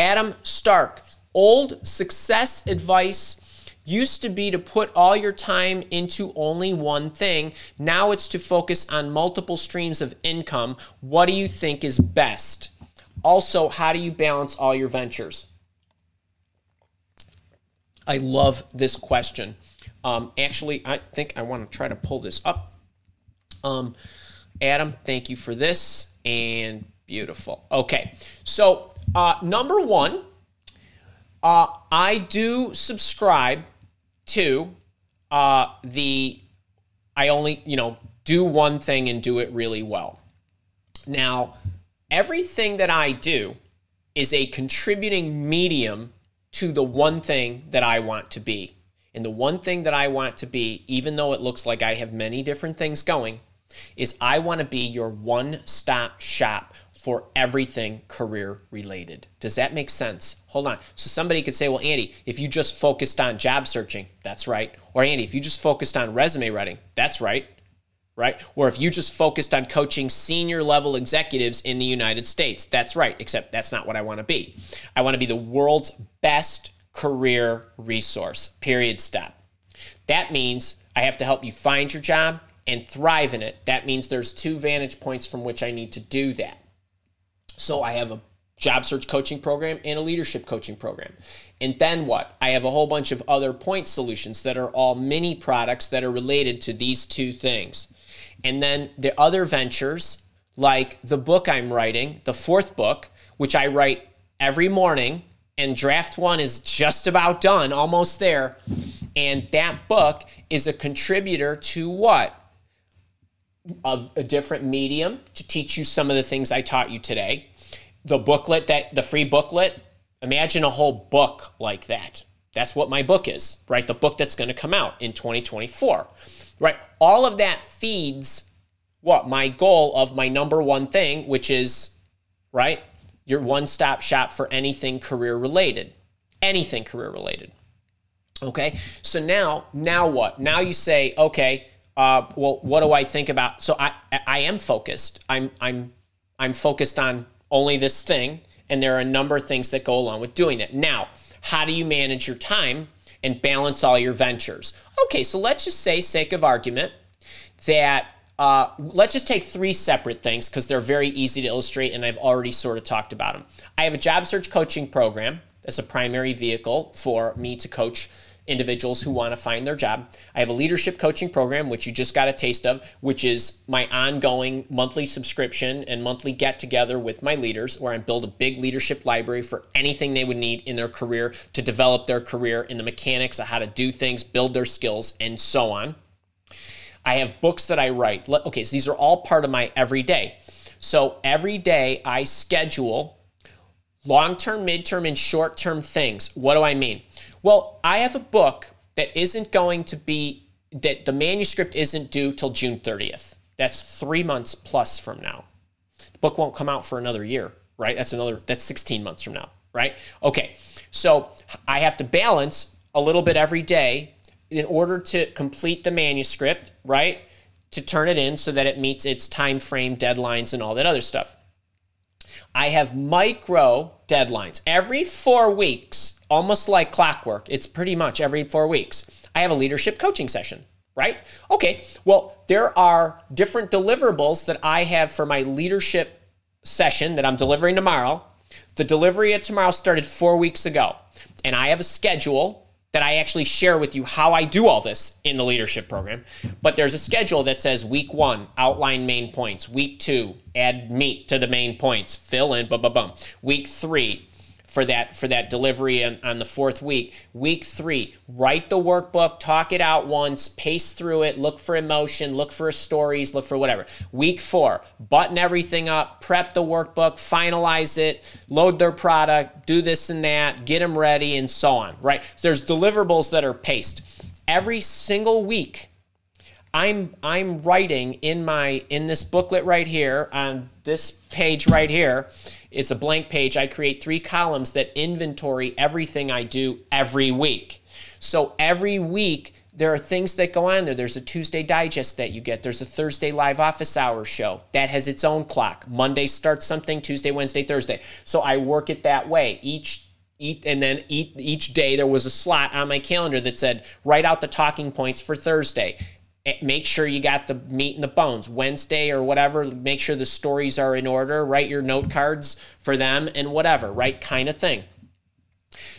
Adam Stark, old success advice used to be to put all your time into only one thing. Now it's to focus on multiple streams of income. What do you think is best? Also, how do you balance all your ventures? I love this question. Actually, I think I want to try to pull this up. Adam, thank you for this. And beautiful. Okay, so number one, I do subscribe to I only, do one thing and do it really well. Now, everything that I do is a contributing medium to the one thing that I want to be. And the one thing that I want to be, even though it looks like I have many different things going, is I want to be your one-stop shop for everything career related. Does that make sense? Hold on. So somebody could say, well, Andy, if you just focused on job searching, that's right. Or Andy, if you just focused on resume writing, that's right. Right? Or if you just focused on coaching senior level executives in the United States, that's right. Except that's not what I want to be. I want to be the world's best career resource, period, stop. That means I have to help you find your job and thrive in it. That means there's two vantage points from which I need to do that. So I have a job search coaching program and a leadership coaching program. And then what? I have a whole bunch of other point solutions that are all mini products that are related to these two things. And then the other ventures, like the book I'm writing, the fourth book, which I write every morning, and draft one is just about done, almost there. And that book is a contributor to what? Of a different medium to teach you some of the things I taught you today. The booklet, the free booklet, imagine a whole book like that. That's what my book is, right? The book that's going to come out in 2024, right? All of that feeds what? My goal of my number one thing, which is, right? Your one-stop shop for anything career related. Anything career related. Okay? So now what? Now you say, okay, well, what do I think about? So I am focused. I'm focused on only this thing, and there are a number of things that go along with doing it. Now, how do you manage your time and balance all your ventures? Okay, so let's just say, sake of argument, that let's just take three separate things because they're very easy to illustrate, and I've already sort of talked about them. I have a job search coaching program as a primary vehicle for me to coach individuals who want to find their job. I have a leadership coaching program, which you just got a taste of, which is my ongoing monthly subscription and monthly get-together with my leaders, where I build a big leadership library for anything they would need in their career to develop their career in the mechanics of how to do things, build their skills, and so on. I have books that I write. Okay, so these are all part of my everyday. So every day I schedule long-term, mid-term, and short-term things. What do I mean? Well, I have a book that isn't going to be, that the manuscript isn't due till June 30th. That's 3 months plus from now. The book won't come out for another year, right? That's 16 months from now, right? Okay, so I have to balance a little bit every day in order to complete the manuscript, right? To turn it in so that it meets its time frame, deadlines, and all that other stuff. I have micro deadlines. Every 4 weeks, almost like clockwork, it's pretty much every 4 weeks, I have a leadership coaching session, right? Okay, well, there are different deliverables that I have for my leadership session that I'm delivering tomorrow. The delivery of tomorrow started 4 weeks ago, and I have a schedule that I actually share with you how I do all this in the leadership program. But there's a schedule that says week 1, outline main points. Week 2, add meat to the main points. Fill in, Week 3, for that delivery on the 4th week. Week 3, write the workbook, talk it out once, pace through it, look for emotion, look for stories, look for whatever. Week 4, button everything up, prep the workbook, finalize it, load their product, do this and that, get them ready, and so on, right? So there's deliverables that are paced. Every single week, I'm writing in this booklet right here, on this page right here, it's a blank page. I create 3 columns that inventory everything I do every week. So every week, There are things that go on there. There's a Tuesday digest that you get. There's a Thursday live office hour show that has its own clock. Monday starts something, Tuesday, Wednesday, Thursday. So I work it that way. Each day there was a slot on my calendar that said, write out the talking points for Thursday. Make sure you got the meat and the bones. Wednesday or whatever, make sure the stories are in order. Write your note cards for them and whatever, right? Kind of thing.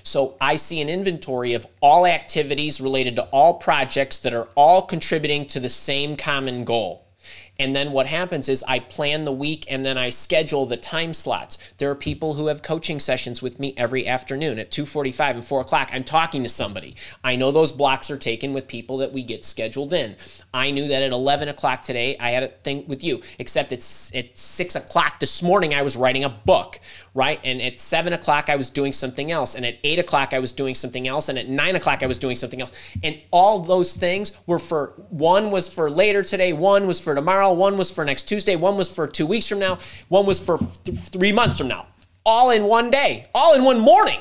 So I see an inventory of all activities related to all projects that are all contributing to the same common goal. And then what happens is I plan the week and then I schedule the time slots. There are people who have coaching sessions with me every afternoon at 2:45 and 4 o'clock. I'm talking to somebody. I know those blocks are taken with people that we get scheduled in. I knew that at 11 o'clock today, I had a thing with you, except it's at 6 o'clock this morning, I was writing a book, right? And at 7 o'clock, I was doing something else. And at 8 o'clock, I was doing something else. And at 9 o'clock, I was doing something else. And all those things were one was for later today, one was for tomorrow, one was for next Tuesday, one was for 2 weeks from now, one was for 3 months from now. All in one day, all in one morning,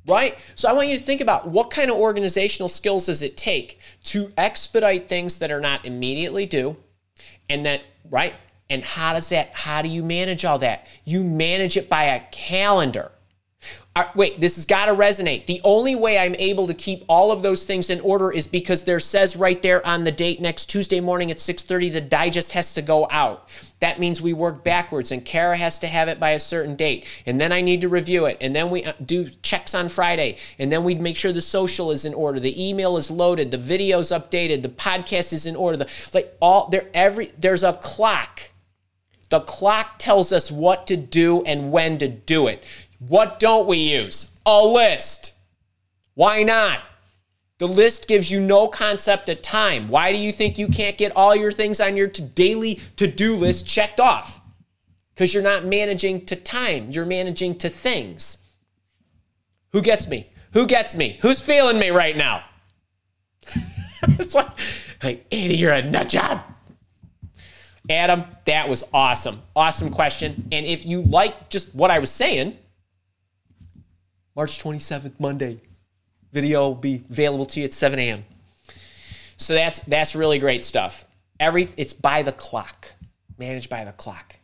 right? So I want you to think about what kind of organizational skills does it take to expedite things that are not immediately due, and that, right? And how do you manage all that? You manage it by a calendar. Wait, this has got to resonate. The only way I'm able to keep all of those things in order is because there says right there on the date next Tuesday morning at 6:30, the digest has to go out. That means we work backwards, and Kara has to have it by a certain date. And then I need to review it. And then we do checks on Friday. And then we make sure the social is in order. The email is loaded. The video's updated. The podcast is in order. There's a clock. The clock tells us what to do and when to do it. What don't we use? A list. Why not? The list gives you no concept of time. Why do you think you can't get all your things on your daily to-do list checked off? Because you're not managing to time. You're managing to things. Who gets me? Who gets me? Who's feeling me right now? It's like, Andy, you're a nut job. Adam, that was awesome. Awesome question. And if you like just what I was saying, March 27th, Monday. Video will be available to you at 7 a.m. So that's really great stuff. It's by the clock. Managed by the clock.